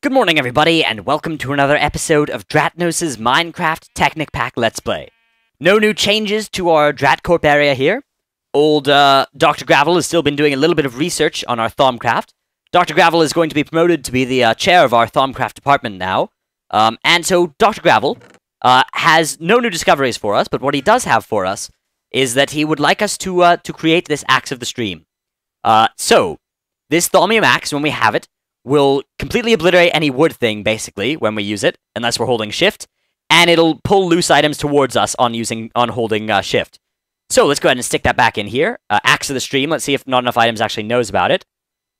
Good morning, everybody, and welcome to another episode of Dratnos' Minecraft Technic Pack Let's Play. No new changes to our Dratcorp area here. Old Dr. Gravel has still been doing a little bit of research on our Thaumcraft. Dr. Gravel is going to be promoted to be the chair of our Thaumcraft department now. And so Dr. Gravel has no new discoveries for us, but what he does have for us is that he would like us to create this Axe of the Stream. So, this Thaumium Axe, when we have it, will completely obliterate any wood thing, basically, when we use it, unless we're holding shift, and it'll pull loose items towards us on holding shift. So let's go ahead and stick that back in here. Axe of the Stream, let's see if not enough items actually knows about it.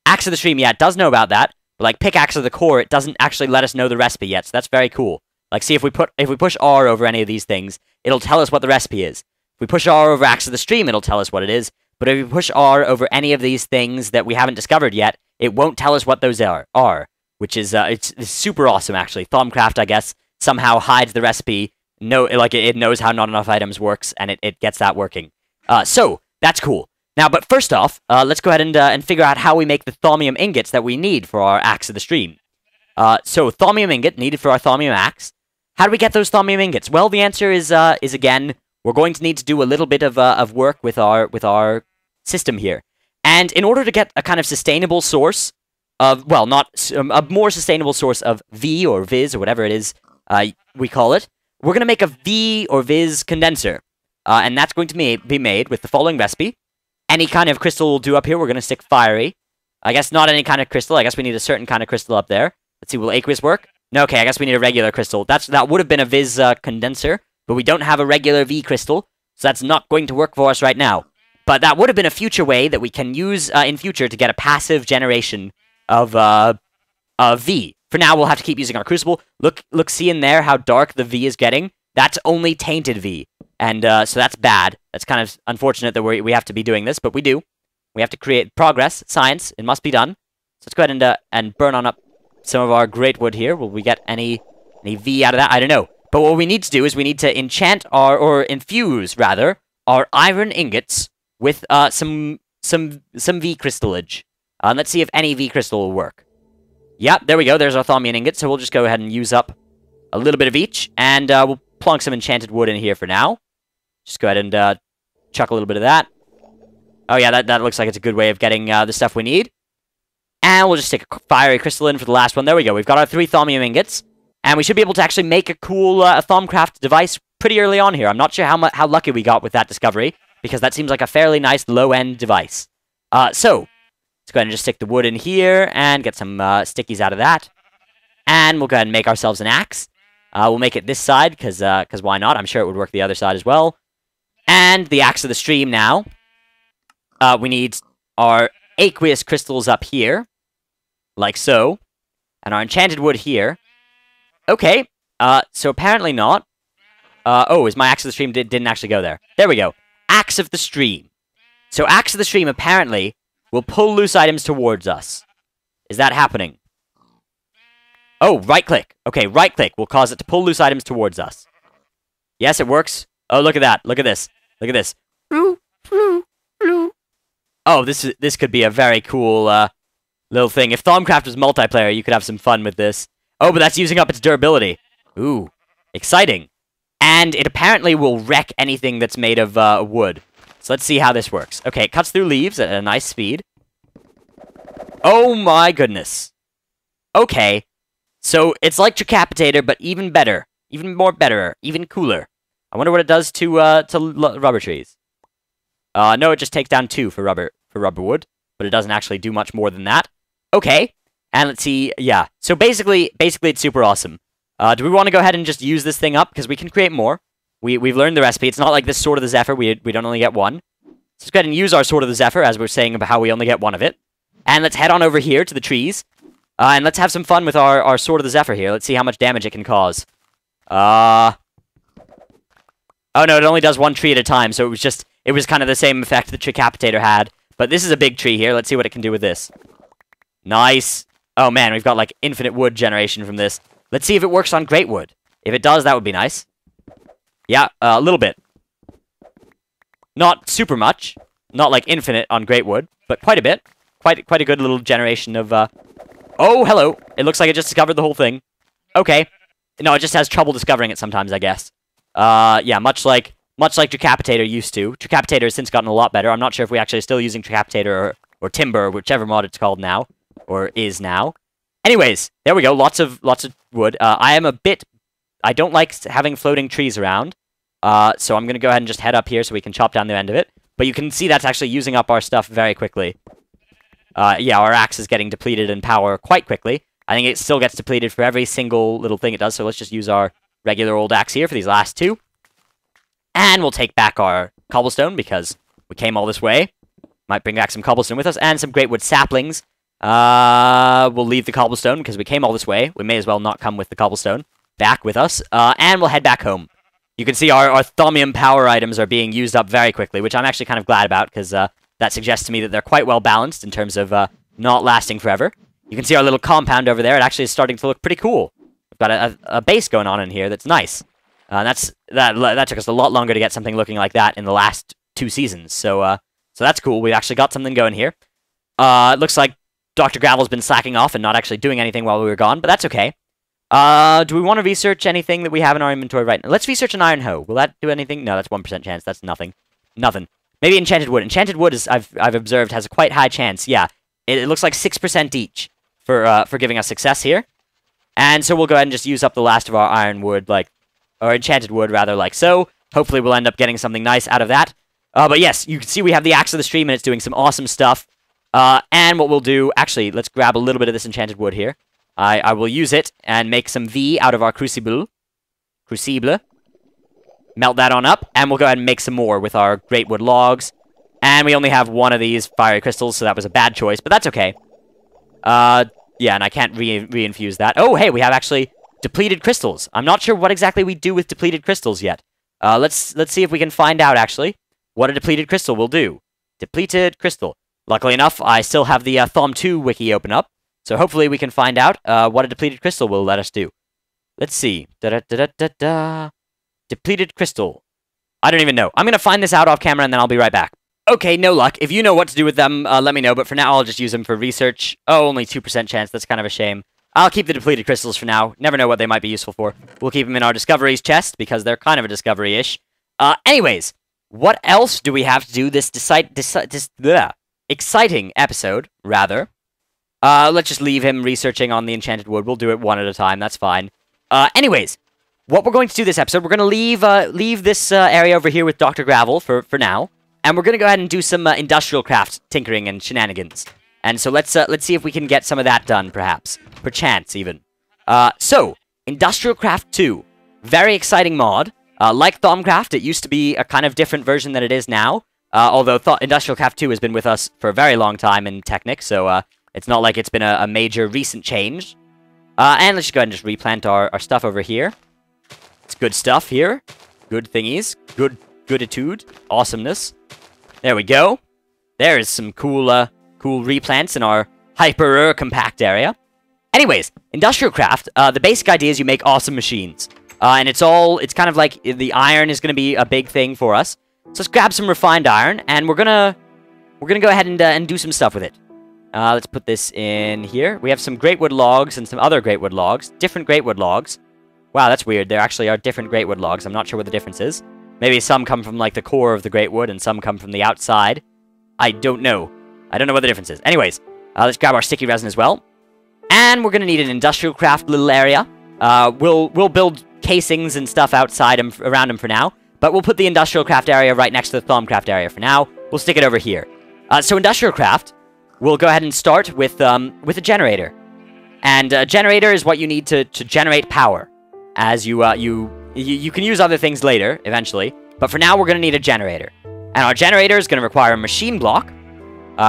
Axe of the Stream, yeah, it does know about that, but like Pickaxe of the Core, it doesn't actually let us know the recipe yet, so that's very cool. Like, see, if we push R over any of these things, it'll tell us what the recipe is. If we push R over Axe of the Stream, it'll tell us what it is, but if we push R over any of these things that we haven't discovered yet, it won't tell us what those are, which is it's super awesome, actually. Thaumcraft, I guess, somehow hides the recipe. It knows how not enough items works, and it gets that working. So, that's cool. Now, but first off, let's go ahead and figure out how we make the Thaumium ingots that we need for our Axe of the Stream. So, Thaumium ingot needed for our Thaumium Axe. How do we get those Thaumium ingots? Well, the answer is again, we're going to need to do a little bit of work with our system here. And in order to get a kind of sustainable source of, well, a more sustainable source of V or Viz or whatever it is we call it, we're going to make a V or Viz condenser. And that's going to be made with the following recipe. Any kind of crystal will do up here. We're going to stick fiery. I guess not any kind of crystal. I guess we need a certain kind of crystal up there. Let's see, will aqueous work? No, okay, I guess we need a regular crystal. That would have been a Viz condenser, but we don't have a regular V crystal, so that's not going to work for us right now. But that would have been a future way that we can use in future to get a passive generation of V. For now, we'll have to keep using our crucible. Look, see in there how dark the V is getting? That's only tainted V. And so that's bad. That's kind of unfortunate that we have to be doing this, but we do. We have to create progress, science. It must be done. So let's go ahead and burn on up some of our great wood here. Will we get any V out of that? I don't know. But what we need to do is we need to enchant or infuse, rather, our iron ingots with some V crystallage. Let's see if any V crystal will work. Yep, there we go. There's our Thaumium ingot. So we'll just go ahead and use up a little bit of each, and we'll plunk some enchanted wood in here for now. Just go ahead and chuck a little bit of that. Oh yeah, that looks like it's a good way of getting the stuff we need. And we'll just stick a fiery crystal in for the last one. There we go. We've got our 3 Thaumium ingots, and we should be able to actually make a cool Thaumcraft device pretty early on here. I'm not sure how lucky we got with that discovery, because that seems like a fairly nice low-end device. So, let's go ahead and just stick the wood in here and get some stickies out of that. And we'll go ahead and make ourselves an axe. We'll make it this side, because why not? I'm sure it would work the other side as well. And the Axe of the Stream now. We need our aqueous crystals up here, like so. And our enchanted wood here. Okay, so apparently not. Is my Axe of the Stream didn't actually go there. There we go. Axe of the Stream. So Axe of the Stream apparently will pull loose items towards us. Is that happening? Oh, right-click. Okay, right-click will cause it to pull loose items towards us. Yes, it works. Oh, look at that. Look at this. Look at this. Oh, this could be a very cool little thing. If Thaumcraft was multiplayer, you could have some fun with this. Oh, but that's using up its durability. Ooh, exciting. And it apparently will wreck anything that's made of wood. So let's see how this works. Okay, it cuts through leaves at a nice speed. Oh my goodness. Okay. So it's like Decapitator, but even better. Even more better. Even cooler. I wonder what it does to rubber trees. No, it just takes down 2 for rubber wood. But it doesn't actually do much more than that. Okay. And let's see. Yeah. So basically it's super awesome. Do we want to go ahead and just use this thing up? Because we can create more. We've learned the recipe. It's not like this Sword of the Zephyr. We don't only get 1. Let's go ahead and use our Sword of the Zephyr, as we're saying about how we only get 1 of it. And let's head on over here to the trees. And let's have some fun with our Sword of the Zephyr here. Let's see how much damage it can cause. Oh no, it only does 1 tree at a time, so it was kind of the same effect that Decapitator had. But this is a big tree here. Let's see what it can do with this. Nice. Oh man, we've got like infinite wood generation from this. Let's see if it works on great wood. If it does, that would be nice. Yeah, a little bit. Not super much. Not like infinite on great wood, but quite a bit. Quite a good little generation of Oh, hello. It looks like it just discovered the whole thing. Okay. No, it just has trouble discovering it sometimes, I guess. Yeah, much like Decapitator used to. Decapitator has since gotten a lot better. I'm not sure if we actually are still using Decapitator or Timber, whichever mod it's called now, or is now. Anyways, there we go. Lots of wood. I don't like having floating trees around. So I'm gonna go ahead and just head up here so we can chop down the end of it. But you can see that's actually using up our stuff very quickly. Yeah, our axe is getting depleted in power quite quickly. I think it still gets depleted for every single little thing it does, so let's just use our regular old axe here for these last two. And we'll take back our cobblestone, because we came all this way. Might bring back some cobblestone with us, and some great wood saplings. We'll leave the cobblestone, because we came all this way. We may as well not come with the cobblestone back with us. And we'll head back home. You can see our Thaumium power items are being used up very quickly, which I'm actually kind of glad about, because that suggests to me that they're quite well balanced in terms of not lasting forever. You can see our little compound over there. It actually is starting to look pretty cool. We've got a base going on in here that's nice. That took us a lot longer to get something looking like that in the last 2 seasons. So that's cool. We actually got something going here. It looks like Dr. Gravel's been slacking off and not actually doing anything while we were gone, but that's okay. Do we want to research anything that we have in our inventory right now? Let's research an iron hoe. Will that do anything? No, that's 1% chance. That's nothing. Nothing. Maybe enchanted wood. Enchanted wood is I've observed has a quite high chance. Yeah, it looks like 6% each for giving us success here. And so we'll go ahead and just use up the last of our iron wood, or enchanted wood rather, like so. Hopefully we'll end up getting something nice out of that. But yes, you can see we have the Axe of the Stream and it's doing some awesome stuff. And what we'll do, actually, let's grab a little bit of this enchanted wood here. I will use it and make some V out of our crucible. Melt that on up, and we'll go ahead and make some more with our great wood logs. And we only have one of these fiery crystals, so that was a bad choice, but that's okay. Yeah, and I can't re-infuse that. Oh, hey, we have actually depleted crystals. I'm not sure what exactly we do with depleted crystals yet. Let's see if we can find out, actually, what a depleted crystal will do. Depleted crystal. Luckily enough, I still have the Thom 2 wiki open up, so hopefully we can find out what a depleted crystal will let us do. Let's see. Depleted crystal. I don't even know. I'm going to find this out off camera, and then I'll be right back. Okay, no luck. If you know what to do with them, let me know, but for now I'll just use them for research. Oh, only 2% chance. That's kind of a shame. I'll keep the depleted crystals for now. Never know what they might be useful for. We'll keep them in our discoveries chest, because they're kind of a discovery-ish. Anyways, what else do we have to do this exciting episode, rather? Let's just leave him researching on the enchanted wood. We'll do it one at a time. That's fine. Anyways, what we're going to do this episode, we're going to leave this area over here with Dr. Gravel for now. And we're going to go ahead and do some industrial craft tinkering and shenanigans. And so let's see if we can get some of that done, perhaps. Perchance, even. So, Industrial Craft 2. Very exciting mod. Like Thaumcraft, it used to be a kind of different version than it is now. Although Industrial Craft 2 has been with us for a very long time in Technic, so it's not like it's been a major recent change. And let's just go ahead and just replant our stuff over here. It's good stuff here. Good thingies. Gooditude. Awesomeness. There we go. There is some cool replants in our hyper compact area. Anyways, Industrial Craft, the basic idea is you make awesome machines. And it's kind of like the iron is going to be a big thing for us. So let's grab some refined iron, and we're gonna go ahead and do some stuff with it. Let's put this in here. We have some great wood logs and some other great wood logs. Different great wood logs. Wow, that's weird. There actually are different great wood logs. I'm not sure what the difference is. Maybe some come from, like, the core of the great wood, and some come from the outside. I don't know. I don't know what the difference is. Anyways, let's grab our sticky resin as well. And we're gonna need an industrial craft little area. We'll build casings and stuff outside around them for now. But we'll put the industrial craft area right next to the Thaumcraft area for now. We'll stick it over here. So industrial craft, we'll go ahead and start with a generator. And a generator is what you need to generate power. As you can use other things later, eventually. But for now, we're going to need a generator. And our generator is going to require a machine block,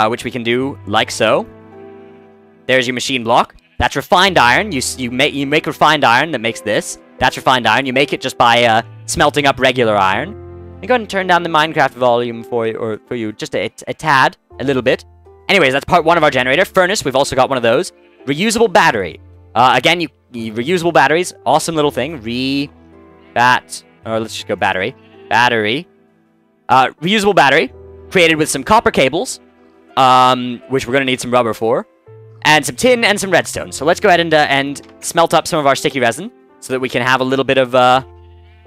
which we can do like so. There's your machine block. That's refined iron. You make refined iron that makes this. That's refined iron. You make it just by smelting up regular iron. I'm go ahead and turn down the Minecraft volume for you just a tad, a little bit. Anyways, that's part one of our generator. Furnace, we've also got one of those. Reusable battery. Again, reusable batteries, awesome little thing. Or let's just go battery. Reusable battery, created with some copper cables, which we're going to need some rubber for. and some tin and some redstone. So let's go ahead and smelt up some of our sticky resin so that we can have a little bit of...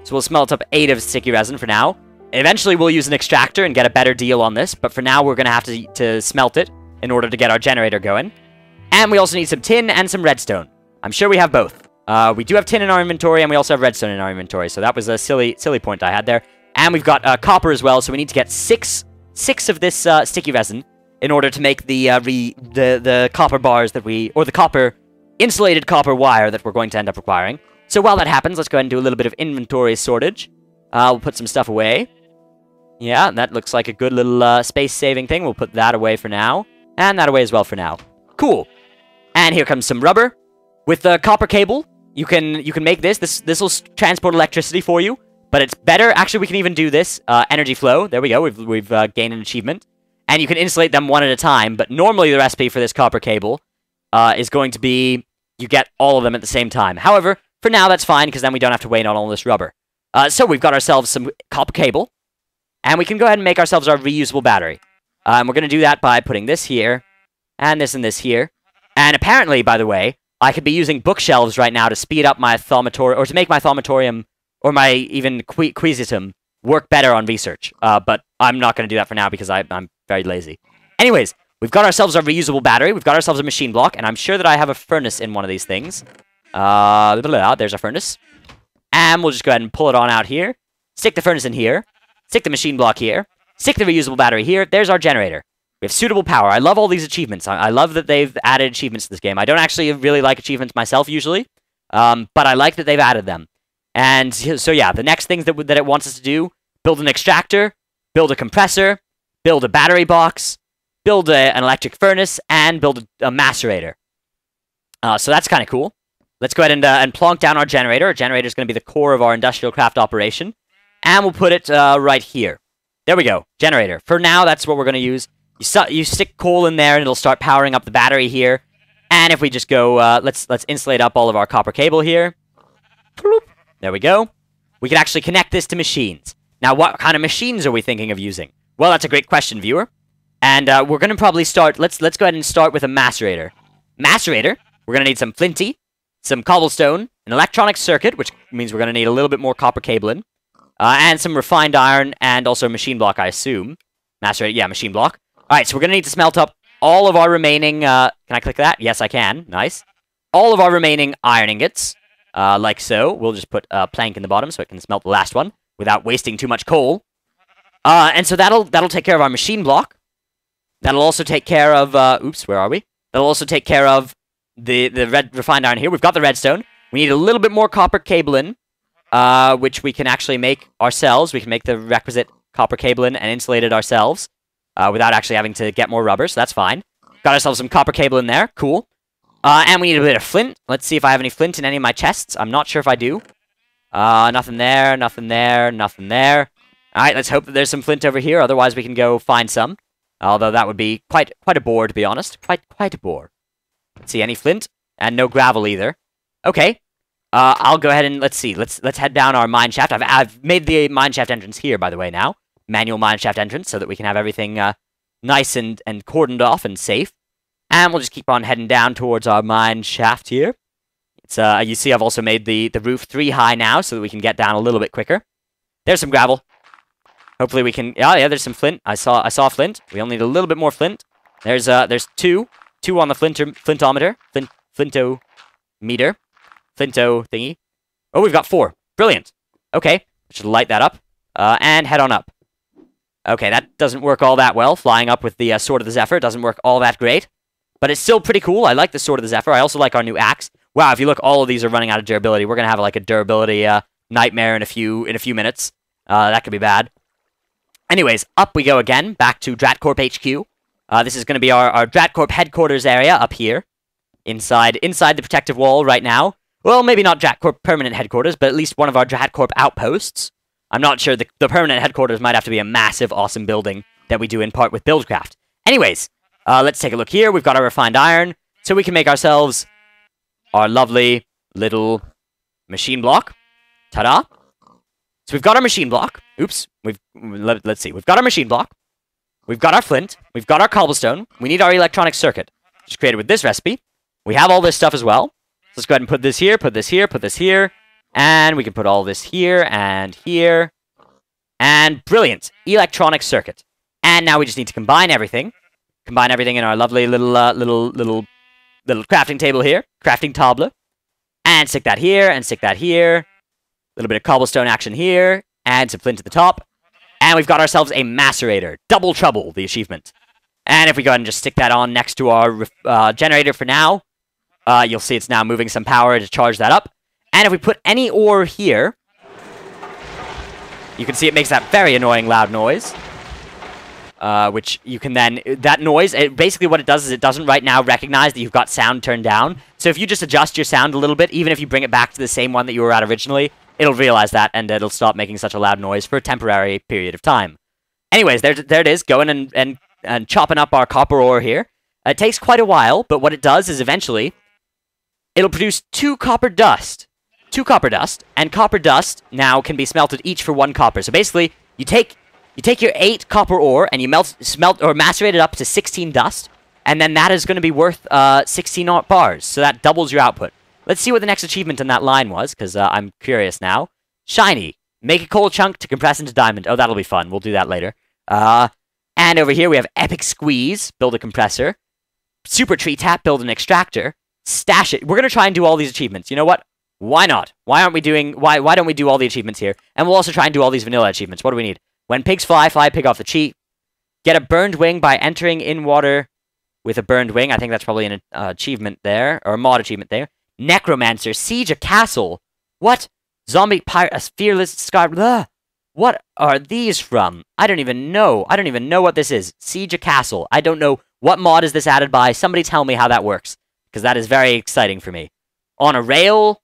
So we'll smelt up 8 of sticky resin for now. Eventually we'll use an extractor and get a better deal on this, but for now we're going to have to smelt it in order to get our generator going. And we also need some tin and some redstone. I'm sure we have both. We do have tin in our inventory, and we also have redstone in our inventory, so that was a silly point I had there. And we've got copper as well, so we need to get six of this sticky resin in order to make the copper bars that or the copper, insulated copper wire that we're going to end up requiring. So while that happens, let's go ahead and do a little bit of inventory sortage. We'll put some stuff away. Yeah, that looks like a good little space-saving thing. We'll put that away for now, and that away as well for now. Cool. And here comes some rubber. With the copper cable, you can make this. This will transport electricity for you, but it's better. Actually, we can even do this. Energy flow. There we go. We've gained an achievement. And you can insulate them one at a time, but normally the recipe for this copper cable is going to be you get all of them at the same time. However, for now that's fine, because then we don't have to wait on all this rubber. So we've got ourselves some copper cable, and we can go ahead and make ourselves our reusable battery. And we're going to do that by putting this here, and this here. And apparently, by the way, I could be using bookshelves right now to speed up my thaumatorium, or to make my thaumatorium, or my even quisitum, work better on research. But I'm not going to do that for now, because I'm very lazy. Anyways, we've got ourselves our reusable battery, we've got ourselves a machine block, and I'm sure that I have a furnace in one of these things. There's a furnace. And we'll just go ahead and pull it on out here. Stick the furnace in here. Stick the machine block here. Stick the reusable battery here. There's our generator. We have suitable power. I love all these achievements. I love that they've added achievements to this game. I don't actually really like achievements myself, usually. But I like that they've added them. And so, yeah, the next things that it wants us to do, build an extractor, build a compressor, build a battery box, build an electric furnace, and build a macerator. So that's kind of cool. Let's go ahead and plonk down our generator. Our generator is going to be the core of our industrial craft operation. And we'll put it right here. There we go. Generator. For now, that's what we're going to use. You stick coal in there, and it'll start powering up the battery here. And if we just go, let's insulate up all of our copper cable here. There we go. We can actually connect this to machines. Now, what kind of machines are we thinking of using? Well, that's a great question, viewer. And we're going to probably start... Let's go ahead and start with a macerator. Macerator, we're going to need some flinty, some cobblestone, an electronic circuit, which means we're going to need a little bit more copper cabling, and some refined iron, and also a machine block, I assume. Macerator, yeah, machine block. Alright, so we're going to need to smelt up all of our remaining... can I click that? Yes, I can. Nice. All of our remaining iron ingots, like so. We'll just put a plank in the bottom so it can smelt the last one without wasting too much coal. And so that'll take care of our machine block. That'll also take care of... oops, where are we? That'll also take care of the refined iron here. We've got the redstone. We need a little bit more copper cabling, which we can actually make ourselves. We can make the requisite copper cabling and insulate it ourselves without actually having to get more rubber, so that's fine. Got ourselves some copper cable in there. Cool. And we need a bit of flint. Let's see if I have any flint in any of my chests. I'm not sure if I do. Nothing there, nothing there, nothing there. Alright, let's hope that there's some flint over here, otherwise we can go find some. Although that would be quite a bore, to be honest. Quite a bore. Let's see, any flint? And no gravel either. Okay. I'll go ahead and, let's see. Let's head down our mine shaft. I've made the mine shaft entrance here, by the way, now. Manual mine shaft entrance, so that we can have everything nice and cordoned off and safe. And we'll just keep on heading down towards our mine shaft here. It's you see I've also made the roof 3 high now, so that we can get down a little bit quicker. There's some gravel. Hopefully we can... Yeah, there's some flint. I saw flint. We only need a little bit more flint. There's 2 on the flintometer. Flintometer. Flinto thingy. Oh, we've got 4. Brilliant. Okay, should light that up. And head on up. Okay, that doesn't work all that well. Flying up with the Sword of the Zephyr doesn't work all that great. But it's still pretty cool. I like the Sword of the Zephyr. I also like our new axe. Wow, if you look, all of these are running out of durability. We're going to have like a durability nightmare in a few minutes. That could be bad. Anyways, up we go again, back to Dratcorp HQ. This is going to be our Dratcorp headquarters area up here. Inside the protective wall right now. Well, maybe not Dratcorp permanent headquarters, but at least one of our Dratcorp outposts. I'm not sure. The permanent headquarters might have to be a massive, awesome building that we do in part with Buildcraft. Anyways, let's take a look here. We've got our refined iron, so we can make ourselves our lovely little machine block. Ta-da! So we've got our machine block. Oops. Let's see. We've got our machine block. We've got our flint. We've got our cobblestone. We need our electronic circuit. which is created with this recipe. We have all this stuff as well. Let's go ahead and put this here, put this here, put this here. And we can put all this here and here. And brilliant. Electronic circuit. And now we just need to combine everything. Combine everything in our lovely little crafting table here. Crafting table. And stick that here, and stick that here. A little bit of cobblestone action here. Add some flint to the top. And we've got ourselves a Macerator. Double trouble, the achievement. And if we go ahead and just stick that on next to our generator for now, you'll see it's now moving some power to charge that up. And if we put any ore here, you can see it makes that very annoying loud noise. Which you can then, that noise, basically what it does is it doesn't right now recognize that you've got sound turned down. So if you just adjust your sound a little bit, even if you bring it back to the same one that you were at originally, it'll realize that and it'll stop making such a loud noise for a temporary period of time. Anyways, there it is, going and chopping up our copper ore here. It takes quite a while, but what it does is eventually, it'll produce 2 copper dust. 2 copper dust, and copper dust now can be smelted each for 1 copper. So basically, you take your 8 copper ore and you macerate it up to 16 dust, and then that is going to be worth 16 bars. So that doubles your output. Let's see what the next achievement in that line was, because I'm curious now. Shiny. Make a coal chunk to compress into diamond. Oh, that'll be fun. We'll do that later. And over here we have Epic Squeeze. Build a compressor. Super Tree Tap. Build an extractor. Stash it. We're going to try and do all these achievements. You know what? Why not? Why don't we do all the achievements here? And we'll also try and do all these vanilla achievements. What do we need? When pigs fly, fly a pig off the cheat. Get a burned wing by entering in water with a burned wing. I think that's probably an achievement there, or a mod achievement there. Necromancer, siege a castle. What? Zombie pirate, a fearless scar. What are these from? I don't even know. I don't even know what this is. Siege a castle. I don't know what mod is this added by. Somebody tell me how that works, because that is very exciting for me. On a rail.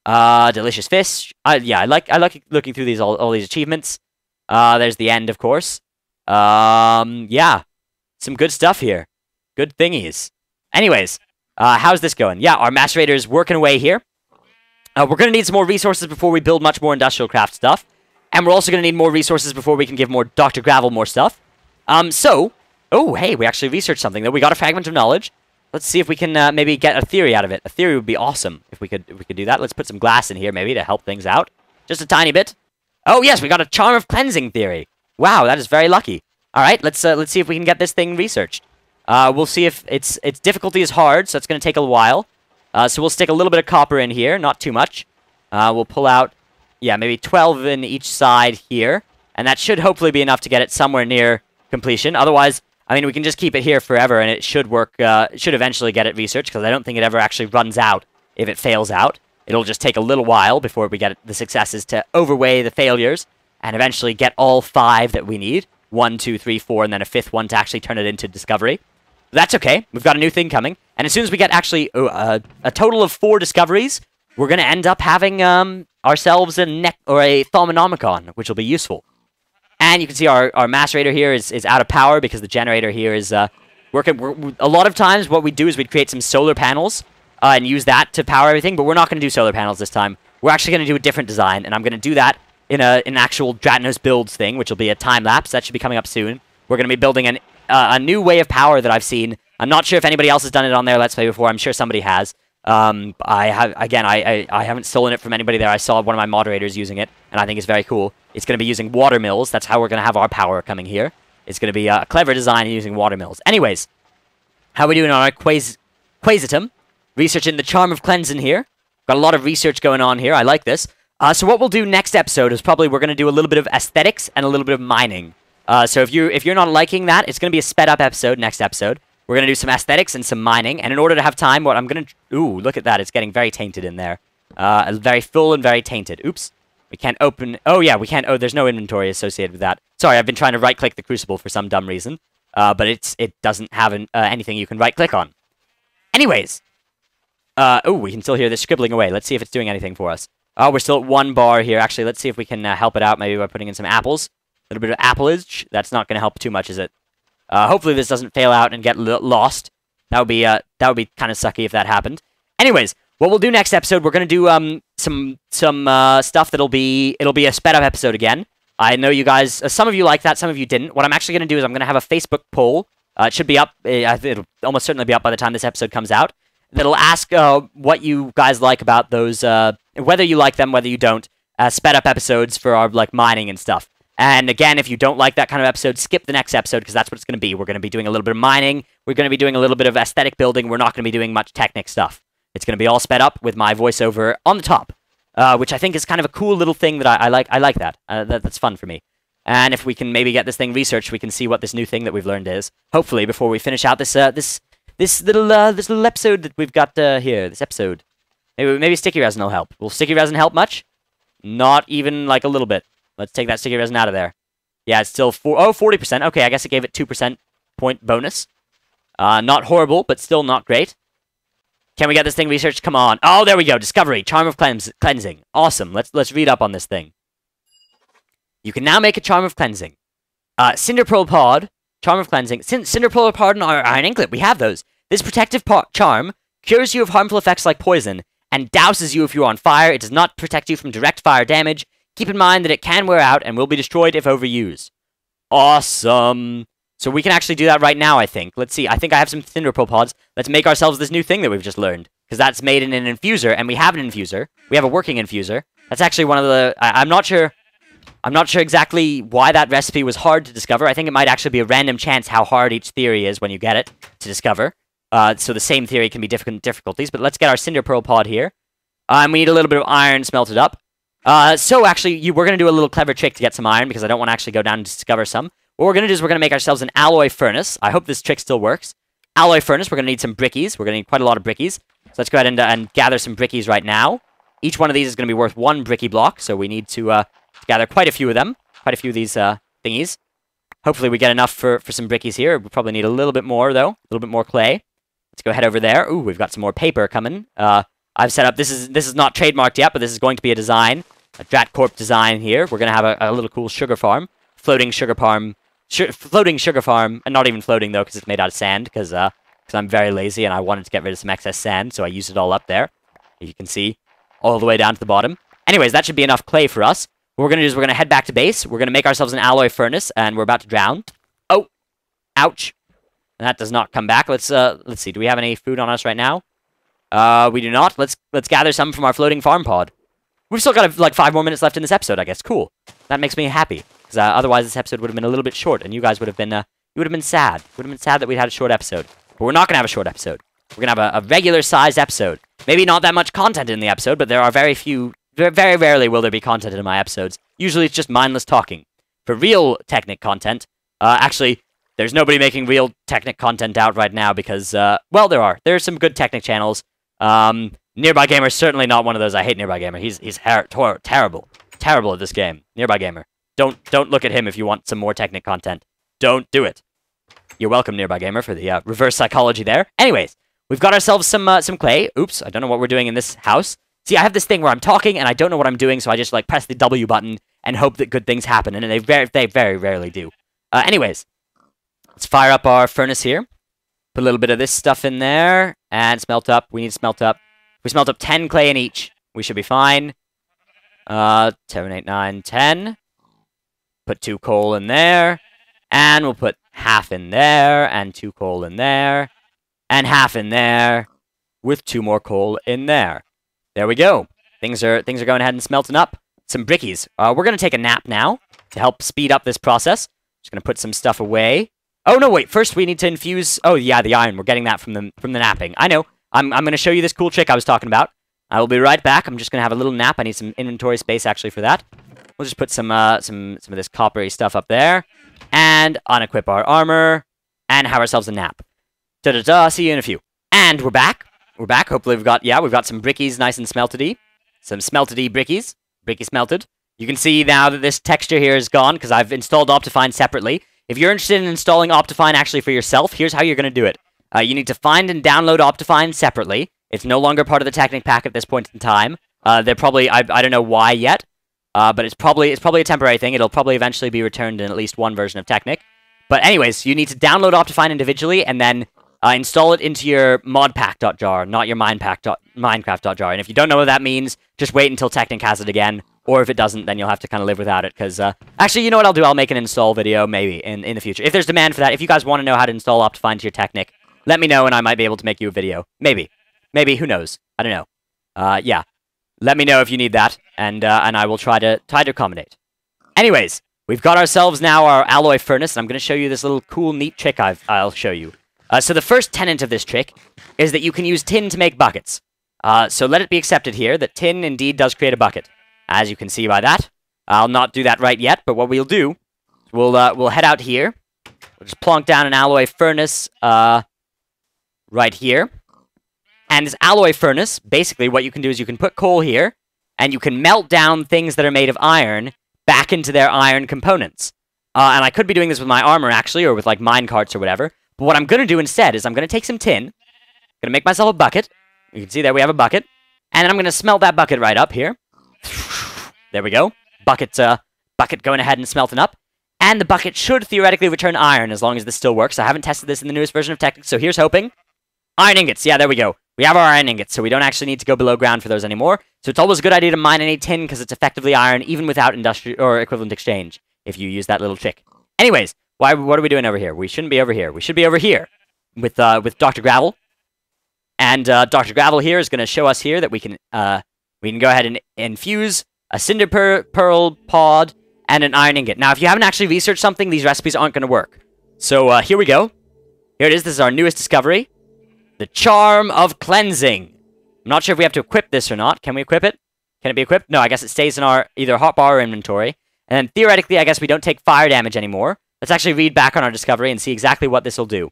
Delicious fish. Yeah, I like looking through these all these achievements. There's the end, of course. Yeah. Some good stuff here. Good thingies. Anyways, how's this going? Yeah, our Macerator is working away here. We're going to need some more resources before we build much more industrial craft stuff. And we're also going to need more resources before we can give more Dr. Gravel more stuff. Oh, hey, we actually researched something, though. We got a fragment of knowledge. Let's see if we can maybe get a theory out of it. A theory would be awesome if we could do that. Let's put some glass in here, maybe, to help things out. Just a tiny bit. Oh, yes, we got a charm of cleansing theory. Wow, that is very lucky. All right, let's see if we can get this thing researched. We'll see if its difficulty is hard, so it's going to take a while. So we'll stick a little bit of copper in here, not too much. We'll pull out, yeah, maybe 12 in each side here. And that should hopefully be enough to get it somewhere near completion. Otherwise, I mean, we can just keep it here forever, and it should work, should eventually get it researched, because I don't think it ever actually runs out if it fails out. It'll just take a little while before we get the successes to overweigh the failures, and eventually get all 5 that we need. 1, 2, 3, 4, and then a 5th one to actually turn it into discovery. That's okay. We've got a new thing coming. And as soon as we get actually a total of 4 discoveries, we're going to end up having ourselves a Thaumonomicon, which will be useful. And you can see our Macerator here is out of power because the generator here is working. A lot of times what we do is we'd create some solar panels and use that to power everything, but we're not going to do solar panels this time. We're actually going to do a different design, and I'm going to do that in an actual Dratnos builds thing, which will be a time-lapse. That should be coming up soon. We're going to be building a new way of power that I've seen. I'm not sure if anybody else has done it on their Let's Play before. I'm sure somebody has. I haven't stolen it from anybody there. I saw one of my moderators using it, and I think it's very cool. It's going to be using water mills. That's how we're going to have our power coming here. It's going to be a clever design using water mills. Anyways, how are we doing on our Quasitum? Researching the charm of cleansing here. Got a lot of research going on here. I like this. So what we'll do next episode is probably we're going to do a little bit of aesthetics and a little bit of mining. So if you're not liking that, it's going to be a sped up episode next episode. We're going to do some aesthetics and some mining, and in order to have time, what I'm going to... Ooh, look at that. It's getting very tainted in there. Very full and very tainted. Oops. We can't open... Oh, yeah, we can't... Oh, there's no inventory associated with that. Sorry, I've been trying to right-click the Crucible for some dumb reason. But it doesn't have anything you can right-click on. Anyways. Oh, we can still hear this scribbling away. Let's see if it's doing anything for us. Oh, we're still at 1 bar here. Actually, let's see if we can help it out maybe by putting in some apples. A little bit of appleage. That's not going to help too much, is it? Hopefully this doesn't fail out and get lost. That would be kind of sucky if that happened. Anyways, what we'll do next episode, we're gonna do some stuff it'll be a sped up episode again. I know you guys, some of you like that, some of you didn't. What I'm actually gonna do is I'm gonna have a Facebook poll It should be up. It'll almost certainly be up by the time this episode comes out. That'll ask what you guys like about those, whether you like them, whether you don't, sped up episodes for our like mining and stuff. And again, if you don't like that kind of episode, skip the next episode because that's what it's going to be. We're going to be doing a little bit of mining. We're going to be doing a little bit of aesthetic building. We're not going to be doing much Technic stuff. It's going to be all sped up with my voiceover on the top, which I think is kind of a cool little thing that I like. I like that. That's fun for me. And if we can maybe get this thing researched, we can see what this new thing that we've learned is. Hopefully, before we finish out this little episode that we've got here. This episode. Maybe sticky resin will help. Will sticky resin help much? Not even like a little bit. Let's take that sticky resin out of there. Yeah, it's still 40%. Okay, I guess it gave it 2% point bonus. Not horrible, but still not great. Can we get this thing researched? Come on. Oh, there we go. Discovery. Charm of Cleansing. Awesome. Let's read up on this thing. You can now make a Charm of Cleansing. Cinder Pearl Pod. Charm of Cleansing. Cinder Pearl Pod and Iron Inklet. We have those. This protective charm cures you of harmful effects like poison and douses you if you're on fire. It does not protect you from direct fire damage. Keep in mind that it can wear out and will be destroyed if overused. Awesome. So we can actually do that right now, I think. Let's see. I think I have some Cinder Pearl Pods. Let's make ourselves this new thing that we've just learned. Because that's made in an infuser, and we have an infuser. We have a working infuser. That's actually one of the... I'm not sure exactly why that recipe was hard to discover. I think it might actually be a random chance how hard each theory is when you get it to discover. So the same theory can be different difficulties. But let's get our Cinder Pearl Pod here. We need a little bit of iron smelted up. So actually, we're going to do a little clever trick to get some iron, because I don't want to actually go down and discover some. What we're going to do is we're going to make ourselves an alloy furnace. I hope this trick still works. Alloy furnace, we're going to need some brickies. We're going to need quite a lot of brickies. So let's go ahead and gather some brickies right now. Each one of these is going to be worth 1 bricky block, so we need to gather quite a few of them. Quite a few of these thingies. Hopefully we get enough for some brickies here. We probably need a little bit more, though. A little bit more clay. Let's go head over there. Ooh, we've got some more paper coming. I've set up... This is not trademarked yet, but this is going to be a design. A Dratcorp design here. We're going to have a little cool sugar farm. Floating sugar farm. Floating sugar farm. And not even floating, though, because it's made out of sand. Because I'm very lazy and I wanted to get rid of some excess sand, so I used it all up there. As you can see, all the way down to the bottom. Anyways, that should be enough clay for us. What we're going to do is we're going to head back to base. We're going to make ourselves an alloy furnace, and we're about to drown. Oh! Ouch. And that does not come back. Let's see. Do we have any food on us right now? We do not. Let's gather some from our floating farm pod. We've still got like 5 more minutes left in this episode, I guess. Cool. That makes me happy, because otherwise this episode would have been a little bit short, and you guys would have been sad. Would have been sad that we'd had a short episode. But we're not gonna have a short episode. We're gonna have a regular-sized episode. Maybe not that much content in the episode, but there are very rarely will there be content in my episodes. Usually it's just mindless talking. For real Technic content, actually, there's nobody making real Technic content out right now because, well, there are. There are some good Technic channels. Nearby Gamer is certainly not one of those. I hate Nearby Gamer. He's terrible at this game. Nearby Gamer. Don't look at him if you want some more Technic content. Don't do it. You're welcome, Nearby Gamer, for the reverse psychology there. Anyways, we've got ourselves some clay. Oops, I don't know what we're doing in this house. See, I have this thing where I'm talking and I don't know what I'm doing, so I just like press the W button and hope that good things happen, and they very rarely do. Anyways, let's fire up our furnace here. Put a little bit of this stuff in there and smelt up. We need to smelt up. We smelt up 10 clay in each. We should be fine. 7, 8, 9, 10. Put 2 coal in there. And we'll put half in there, and 2 coal in there, and half in there, with 2 more coal in there. There we go. Things are going ahead and smelting up. Some brickies. We're going to take a nap now to help speed up this process. Just going to put some stuff away. Oh, no, wait. First, we need to infuse... Oh, yeah, the iron. We're getting that from the napping. I know. I'm going to show you this cool trick I was talking about. I will be right back. I'm just going to have a little nap. I need some inventory space, actually, for that. We'll just put some of this coppery stuff up there. And unequip our armor. And have ourselves a nap. Da-da-da. See you in a few. And we're back. We're back. Hopefully we've got some brickies nice and smeltedy. Some smeltedy brickies. Bricky smelted. You can see now that this texture here is gone because I've installed Optifine separately. If you're interested in installing Optifine actually for yourself, here's how you're going to do it. You need to find and download Optifine separately. It's no longer part of the Technic pack at this point in time. They're probably, I don't know why yet, but it's probably a temporary thing. It'll probably eventually be returned in at least one version of Technic. But anyways, you need to download Optifine individually, and then install it into your modpack.jar, not your minecraft.jar. And if you don't know what that means, just wait until Technic has it again. Or if it doesn't, then you'll have to kind of live without it. Because, actually, you know what I'll do? I'll make an install video, maybe, in the future. If there's demand for that, if you guys want to know how to install Optifine to your Technic, let me know and I might be able to make you a video. Maybe. Maybe, who knows? I don't know. Yeah. Let me know if you need that, and I will try to accommodate. Anyways, we've got ourselves now our alloy furnace, and I'm going to show you this little cool, neat trick I'll show you. So the first tenet of this trick is that you can use tin to make buckets. So let it be accepted here that tin indeed does create a bucket. As you can see by that. I'll not do that right yet, but what we'll do, we'll head out here. We'll just plonk down an alloy furnace right here. And this alloy furnace, basically what you can do is you can put coal here, and you can melt down things that are made of iron back into their iron components. And I could be doing this with my armor, actually, or with, like, mine carts or whatever. But what I'm going to do instead is I'm going to take some tin. I'm going to make myself a bucket. You can see there we have a bucket. And then I'm going to smelt that bucket right up here. There we go. Bucket going ahead and smelting up. And the bucket should theoretically return iron as long as this still works. I haven't tested this in the newest version of Technic, so here's hoping. Iron ingots. Yeah, there we go. We have our iron ingots, so we don't actually need to go below ground for those anymore. So it's always a good idea to mine any tin because it's effectively iron even without industrial or equivalent exchange if you use that little trick. Anyways, what are we doing over here? We shouldn't be over here. We should be over here with Dr. Gravel. And Dr. Gravel here is going to show us here that we can go ahead and infuse a cinder pearl pod, and an iron ingot. Now, if you haven't actually researched something, these recipes aren't going to work. So, here we go. Here it is. This is our newest discovery. The Charm of Cleansing. I'm not sure if we have to equip this or not. Can we equip it? Can it be equipped? No, I guess it stays in our either hotbar or inventory. And then, theoretically, I guess we don't take fire damage anymore. Let's actually read back on our discovery and see exactly what this will do.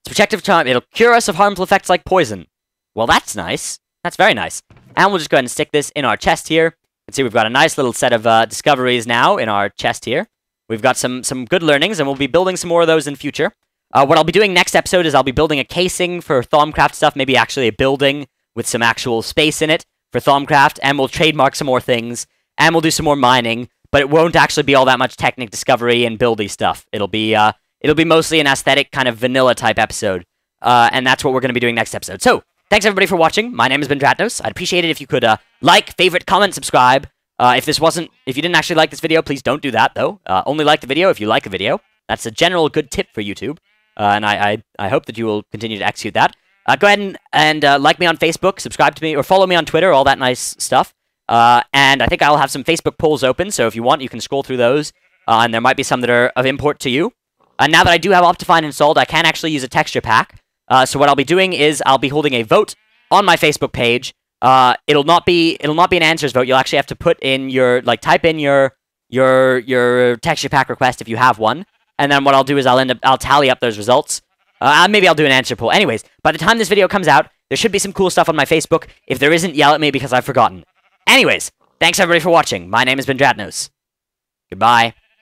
It's protective charm. It'll cure us of harmful effects like poison. Well, that's nice. That's very nice. And we'll just go ahead and stick this in our chest here. You can see we've got a nice little set of discoveries now in our chest here. We've got some good learnings, and we'll be building some more of those in future. What I'll be doing next episode is I'll be building a casing for Thaumcraft stuff, maybe actually a building with some actual space in it for Thaumcraft, and we'll trademark some more things, and we'll do some more mining, but it won't actually be all that much Technic discovery and buildy stuff. It'll be mostly an aesthetic kind of vanilla type episode, and that's what we're going to be doing next episode. So, thanks everybody for watching. My name has been Dratnos. I'd appreciate it if you could like, favorite, comment, subscribe. If you didn't actually like this video, please don't do that, though. Only like the video if you like the video. That's a general good tip for YouTube. And I hope that you will continue to execute that. Go ahead and like me on Facebook, subscribe to me, or follow me on Twitter, all that nice stuff. And I think I'll have some Facebook polls open, so if you want, you can scroll through those. And there might be some that are of import to you. Now that I do have Optifine installed, I can actually use a texture pack. So what I'll be doing is I'll be holding a vote on my Facebook page. It'll not be an answers vote. You'll actually have to put in type in your texture pack request if you have one. And then what I'll do is I'll tally up those results. Maybe I'll do an answer poll. Anyways, by the time this video comes out, there should be some cool stuff on my Facebook. If there isn't, yell at me because I've forgotten. Anyways, thanks everybody for watching. My name has been Dratnos. Goodbye.